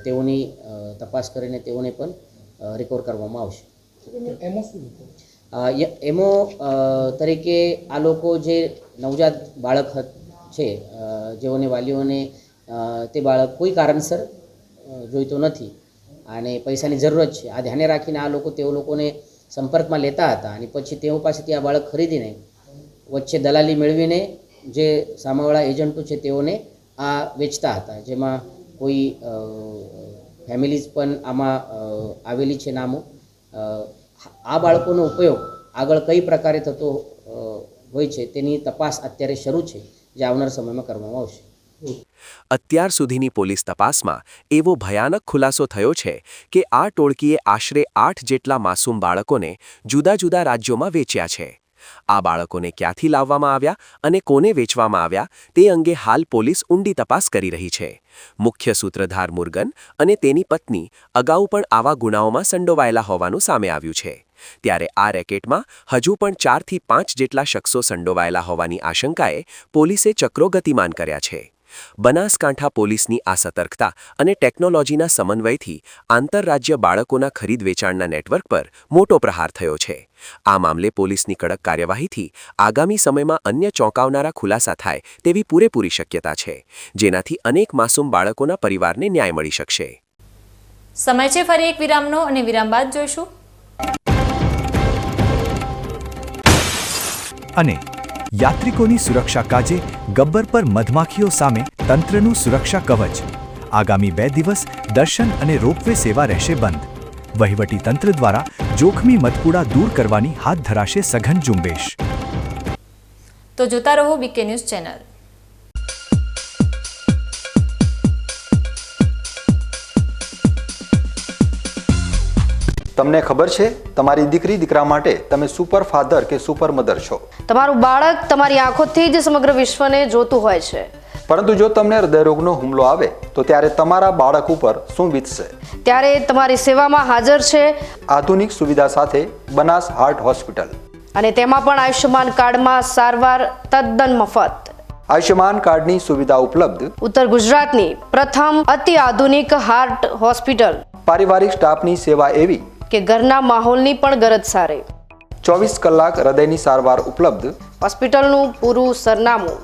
તેઓની તપાસ કરીને તેઓને પણ રિકવર કરવામાં આવશે. એમો તરીકે આ લોકો જે નવજાત બાળક છે જેઓને વાલીઓને તે બાળક કોઈ કારણસર જોઈતો નથી અને પૈસાની જરૂરત છે, આ ધ્યાને રાખીને આ લોકો તેઓ લોકોને સંપર્કમાં લેતા હતા અને પછી તેઓ પાસેથી આ બાળક ખરીદીને વચ્ચે દલાલી મેળવીને જે સામેવાળા એજન્ટો છે તેઓને આ વેચતા હતા, જેમાં કોઈ ફેમિલીઝ પણ આમાં આવેલી છે નામો. આ બાળકોનો ઉપયોગ આગળ કઈ પ્રકારે થતો હોય છે તેની તપાસ અત્યારે શરૂ છે, જે આવનાર સમયમાં કરવામાં આવશે. અત્યાર સુધીની પોલીસ તપાસમાં એવો ભયાનક ખુલાસો થયો છે કે આ ટોળકીએ આશરે 8 જેટલા માસૂમ બાળકોને જુદા જુદા રાજ્યોમાં વેચ્યા છે. આ બાળકોને ક્યાંથી લાવવામાં આવ્યા અને કોને વેચવામાં આવ્યા તે અંગે હાલ પોલીસ ઊંડી તપાસ કરી રહી છે. મુખ્ય સૂત્રધાર મુર્ગન અને તેની પત્ની અગાઉ પણ આવા ગુનાઓમાં સંડોવાયેલા હોવાનું સામે આવ્યું છે. ત્યારે આ રેકેટમાં હજુ પણ 4 થી 5 જેટલા શખ્સો સંડોવાયેલા હોવાની આશંકાએ પોલીસે ચક્રો ગતિમાન કર્યા છે. બનાસકાંઠા પોલીસની આ સતર્કતા અને ટેકનોલોજીના સમન્વયથી આંતરરાજ્ય બાળકોના ખરીદ વેચાણના નેટવર્ક પર મોટો પ્રહાર થયો છે. આ મામલે પોલીસની કડક કાર્યવાહીથી આગામી સમયમાં અન્ય ચોંકાવનારા ખુલાસા થાય તેવી પૂરેપૂરી શક્યતા છે, જેનાથી અનેક માસૂમ બાળકોના પરિવારને ન્યાય મળી શકશે. સમય છે ફરી એક વિરામનો અને વિરામ બાદ જોઈશું. અને યાત્રિકોની સુરક્ષા કાજે ગબ્બર પર મધમાખીઓ સામે તંત્રનું સુરક્ષા કવચ. આગામી 2 દિવસ દર્શન અને રોપવે સેવા રહેશે બંધ. વહીવટી તંત્ર દ્વારા જોખમી મધપુડા દૂર કરવાની હાથ ધરાશે સઘન ઝુંબેશ. તો જોતા રહો બીકે ન્યૂઝ ચેનલ. તમને ખબર છે તમારી દીકરી દીકરા માટે તમે સુપર ફાધર કે સુપર મધર છો. તમારું બાળક તમારી આંખોથી જ સમગ્ર વિશ્વને જોતું હોય છે. પરંતુ જો તમને હૃદયરોગનો હુમલો આવે તો ત્યારે તમારા બાળક ઉપર શું વીતશે? ત્યારે તમારી સેવામાં હાજર છે આધુનિક સુવિધા સાથે બનાસ હાર્ટ હોસ્પિટલ, અને તેમાં પણ આયુષ્યમાન કાર્ડમાં સારવાર તદ્દન મફત. આયુષ્યમાન કાર્ડની સુવિધા ઉપલબ્ધ. ઉત્તર ગુજરાતની પ્રથમ અતિ આધુનિક હાર્ટ હોસ્પિટલ. પારિવારિક સ્ટાફની સેવા એવી કે ઘરના માહોલની પણ ગરજ સારી. 24 કલાક હૃદયની સારવાર ઉપલબ્ધ. હોસ્પિટલનું પૂરું સરનામું.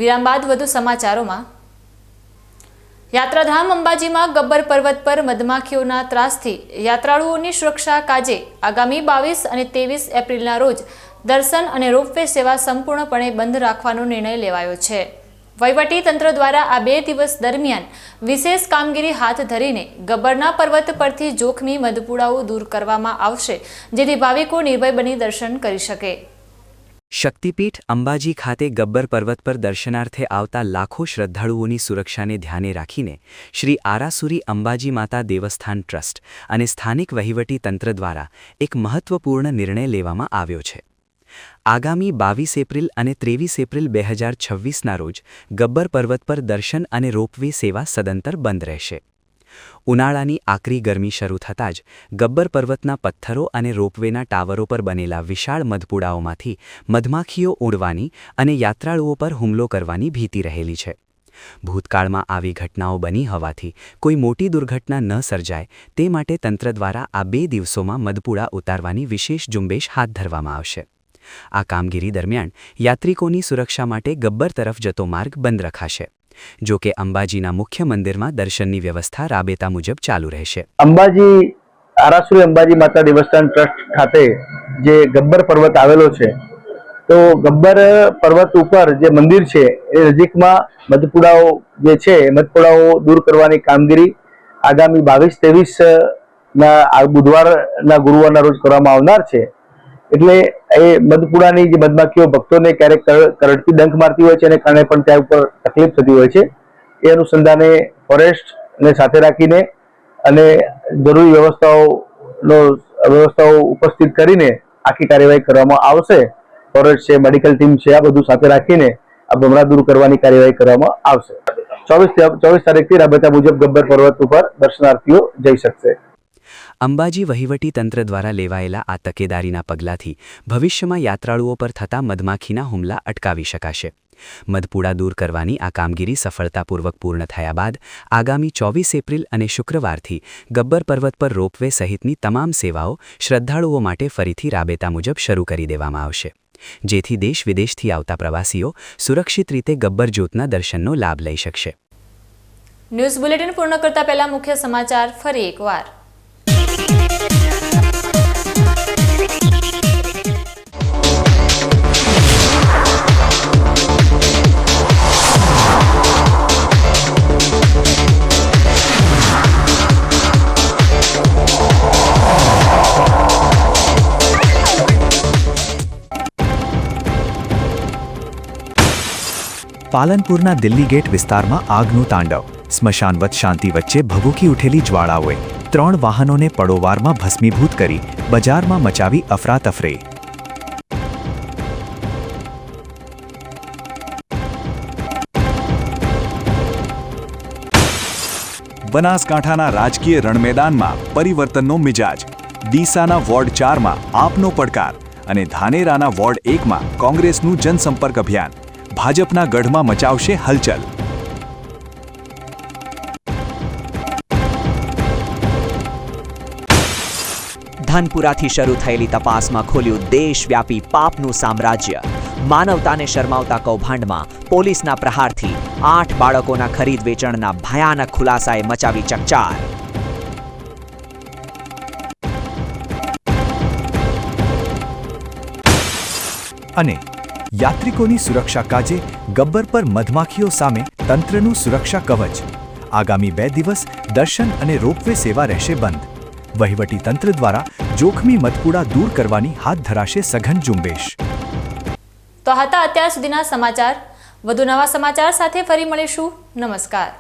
વિરામ બાદ વધુ સમાચારોમાં. યાત્રાધામ અંબાજીમાં ગબ્બર પર્વત પર મધમાખીઓના ત્રાસથી યાત્રાળુઓની સુરક્ષા કાજે આગામી 22 અને 23 એપ્રિલના રોજ દર્શન અને રોપવે સેવા સંપૂર્ણપણે બંધ રાખવાનો નિર્ણય લેવાયો છે. વહીવટી તંત્ર દ્વારા આ 2 દિવસ દરમિયાન વિશેષ કામગીરી હાથ ધરીને ગબ્બરના પર્વત પરથી જોખમી મધપુડાઓ દૂર કરવામાં આવશે, જેથી ભાવિકો નિર્ભય બની દર્શન કરી શકે. શક્તિપીઠ અંબાજી ખાતે ગબ્બર પર્વત પર દર્શનાર્થે આવતા લાખો શ્રદ્ધાળુઓની સુરક્ષાને ધ્યાને રાખીને શ્રી આરાસુરી અંબાજી માતા દેવસ્થાન ટ્રસ્ટ અને સ્થાનિક વહીવટી તંત્ર દ્વારા એક મહત્વપૂર્ણ નિર્ણય લેવામાં આવ્યો છે. આગામી 22 એપ્રિલ અને 23 એપ્રિલ 2026ના રોજ ગબ્બર પર્વત પર દર્શન અને રોપવે સેવા સદંતર બંધ રહેશે. ઉનાળાની આકરી ગરમી શરૂ થતાં જ ગબ્બર પર્વતના પથ્થરો અને રોપવેના ટાવરો પર બનેલા વિશાળ મધપુડાઓમાંથી મધમાખીઓ ઉડવાની અને યાત્રાળુઓ પર હુમલો કરવાની ભીતિ રહેલી છે. ભૂતકાળમાં આવી ઘટનાઓ બની હોવાથી કોઈ મોટી દુર્ઘટના ન સર્જાય તે માટે તંત્ર દ્વારા આ 2 દિવસોમાં મધપુડા ઉતારવાની વિશેષ ઝુંબેશ હાથ ધરવામાં આવશે. આ કામગીરી દરમિયાન યાત્રિકોની સુરક્ષા માટે ગબ્બર તરફ જતો માર્ગ બંધ રખાશે. જો કે અંબાજીના મુખ્ય મંદિરમાં દર્શનની વ્યવસ્થા રાબેતા મુજબ ચાલુ રહેશે. અંબાજી આરાસુરી અંબાજી માતા દેવસ્થાન ટ્રસ્ટ ખાતે જે ગબ્બર પર્વત આવેલો છે, તો ગબ્બર પર્વત ઉપર જે મંદિર છે એ નજીકમાં મધપુડાઓ જે છે એ મધપુડાઓ દૂર કરવાની કામગીરી આગામી 22-23 બુધવારના ગુરુવારના રોજ કરવામાં આવનાર છે. એટલે એ મધપુડાની જે મધમાખીઓ ભક્તોને ક્યારેક કરડતી ડંખ મારતી હોય છે અને કારણે પણ ત્યાં ઉપર તકલીફ થતી હોય છે. એ અનુસંધાને ફોરેસ્ટને સાથે રાખીને અને જરૂરી વ્યવસ્થાઓ ઉપસ્થિત કરીને આખી કાર્યવાહી કરવામાં આવશે. ફોરેસ્ટ છે, મેડિકલ ટીમ છે, આ બધું સાથે રાખીને આ ભમરા દૂર કરવાની કાર્યવાહી કરવામાં આવશે. 24 તારીખથી રાબેતા મુજબ ગબ્બર પર્વત ઉપર દર્શનાર્થીઓ જઈ શકશે. અંબાજી વહીવટી તંત્ર દ્વારા લેવાયેલા આ તકેદારીના પગલાંથી ભવિષ્યમાં યાત્રાળુઓ પર થતા મધમાખીના હુમલા અટકાવી શકાશે. મધપૂડા દૂર કરવાની આ કામગીરી સફળતાપૂર્વક પૂર્ણ થયા બાદ આગામી 24 એપ્રિલ અને શુક્રવારથી ગબ્બર પર્વત પર રોપવે સહિતની તમામ સેવાઓ શ્રદ્ધાળુઓ માટે ફરીથી રાબેતા મુજબ શરૂ કરી દેવામાં આવશે, જેથી દેશ વિદેશથી આવતા પ્રવાસીઓ સુરક્ષિત રીતે ગબ્બર જ્યોતના દર્શનનો લાભ લઈ શકશે. ન્યૂઝ બુલેટિન પૂર્ણ કરતા પહેલા મુખ્ય સમાચાર ફરી એકવાર. પાલનપુરના દિલ્હી ગેટ વિસ્તારમાં આગનું તાંડવ. સ્મશાનવત શાંતિ વચ્ચે ભભૂકી ઉઠેલી જ્વાળાઓએ 3 વાહનોને પડોવારમાં ભસ્મીભૂત કરી બજારમાં મચાવી અફરાતફરી. બનાસકાંઠાના રાજકીય રણમેદાનમાં પરિવર્તનનો મિજાજ. ડીસાના વોર્ડ 4માં આપનો પડકાર અને ધાનેરાના વોર્ડ 1માં કોંગ્રેસનું જનસંપર્ક અભિયાન ભાજપના ગઢમાં મચાવશે હલચલ. ધાનપુરાથી શરૂ થયેલી તપાસમાં ખોલ્યું દેશવ્યાપી પાપનું સામ્રાજ્ય. માનવતાને શરમાવતા કૌભાંડમાં પોલીસના પ્રહારથી 8 બાળકોના ખરીદ વેચાણના ભયાનક ખુલાસાએ મચાવી ચકચાર. અને યાત્રિકોની સુરક્ષા કાજે ગબ્બર પર મધમાખીઓ સામે તંત્રનું સુરક્ષા કવચ. આગામી 2 દિવસ દર્શન અને રોપવે સેવા રહેશે બંધ. વહીવટી તંત્ર દ્વારા જોખમી મધપૂડા દૂર કરવાની હાથ ધરાશે સઘન ઝુંબેશ. તો હતા અત્યાર સુધીના સમાચાર. વધુ નવા સમાચાર સાથે ફરી મળીશું. નમસ્કાર.